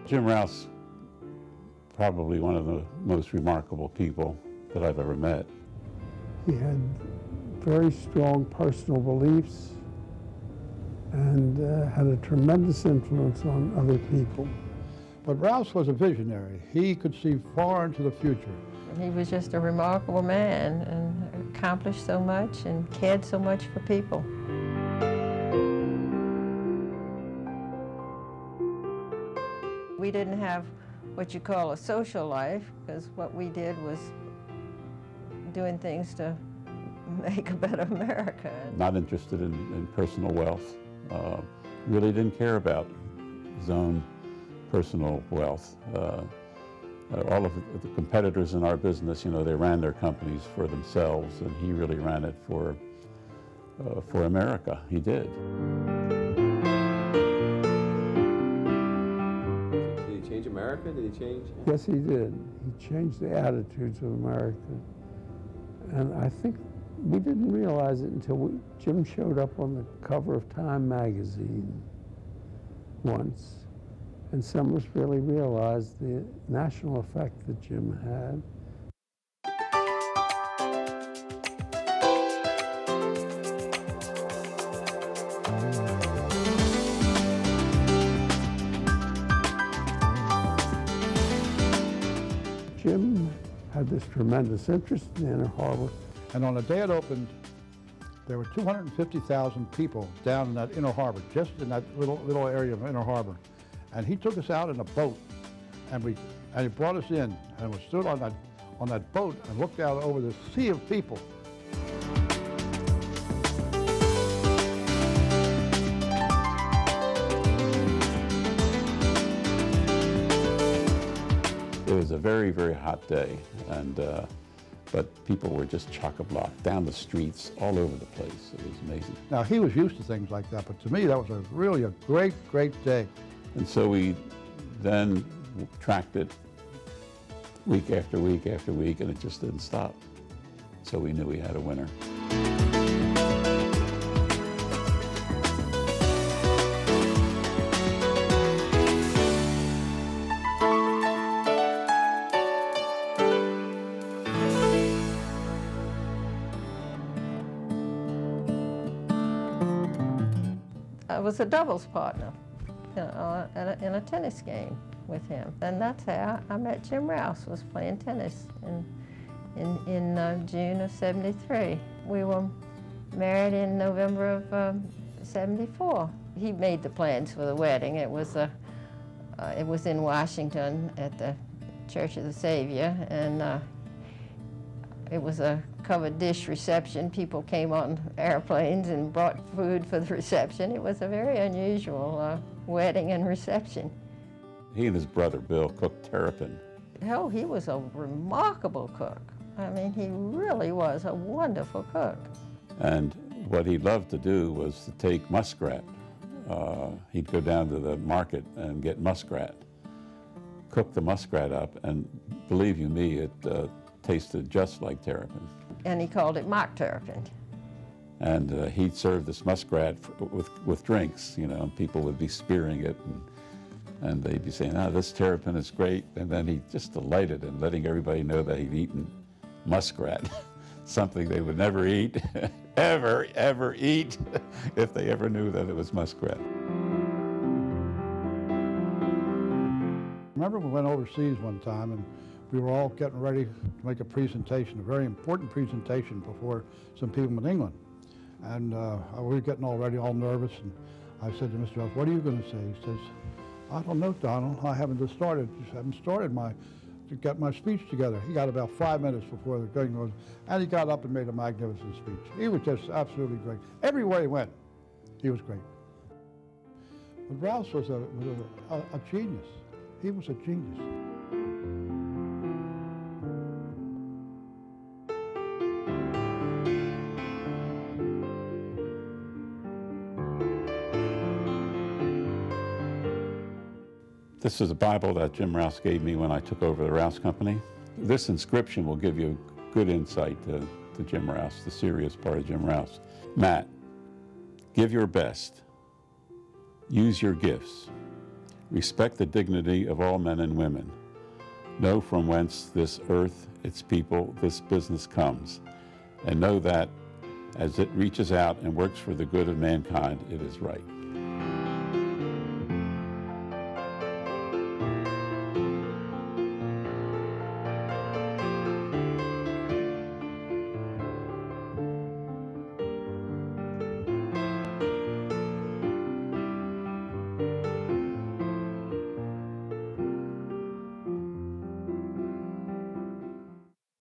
Jim Rouse, probably one of the most remarkable people that I've ever met. He had very strong personal beliefs and had a tremendous influence on other people. But Rouse was a visionary. He could see far into the future. He was just a remarkable man and accomplished so much and cared so much for people. We didn't have what you call a social life, because what we did was doing things to make a better America. Not interested in personal wealth. Really didn't care about his own personal wealth. All of the competitors in our business, you know, they ran their companies for themselves, and he really ran it for America. He did. Did he change America? Did he change? Yes, he did. He changed the attitudes of America. And I think we didn't realize it until Jim showed up on the cover of Time magazine once. And some of us really realized the national effect that Jim had. Jim had this tremendous interest in Inner Harbor. And on the day it opened, there were 250,000 people down in that Inner Harbor, just in that little area of Inner Harbor. And he took us out in a boat, and he brought us in, and we stood on that boat and looked out over the sea of people. It was a very, very hot day, and but people were just chock-a-block down the streets, all over the place. It was amazing. Now, he was used to things like that, but to me, that was really a great, great day. And so we then tracked it week after week after week, and it just didn't stop. So we knew we had a winner. I was a doubles partner in a tennis game with him. And that's how I met Jim Rouse, was playing tennis in June of '73. We were married in November of '74. He made the plans for the wedding. It was in Washington at the Church of the Savior, and it was a covered dish reception. People came on airplanes and brought food for the reception. It was a very unusual wedding and reception. He and his brother Bill cooked terrapin. Oh, he was a remarkable cook. I mean, he really was a wonderful cook. And what he loved to do was to take muskrat. He'd go down to the market and get muskrat, cook the muskrat up, and believe you me, it tasted just like terrapin. And he called it mock terrapin. And he'd serve this muskrat with drinks, you know, and people would be spearing it, and they'd be saying, "Oh, this terrapin is great." And then he just delighted in letting everybody know that he'd eaten muskrat, something they would never eat, ever eat, if they ever knew that it was muskrat. Remember we went overseas one time, and we were all getting ready to make a presentation, a very important presentation before some people in England. And we were getting all ready, all nervous, and I said to Mr. Rouse, "What are you going to say?" He says, "I don't know, Donald. I haven't started to get my speech together." He got about 5 minutes before the thing was, and he got up and made a magnificent speech. He was just absolutely great. Everywhere he went, he was great. But Rouse was a genius. He was a genius. This is a Bible that Jim Rouse gave me when I took over the Rouse Company. This inscription will give you good insight to Jim Rouse, the serious part of Jim Rouse. Matt, give your best. Use your gifts. Respect the dignity of all men and women. Know from whence this earth, its people, this business comes, and know that as it reaches out and works for the good of mankind, it is right.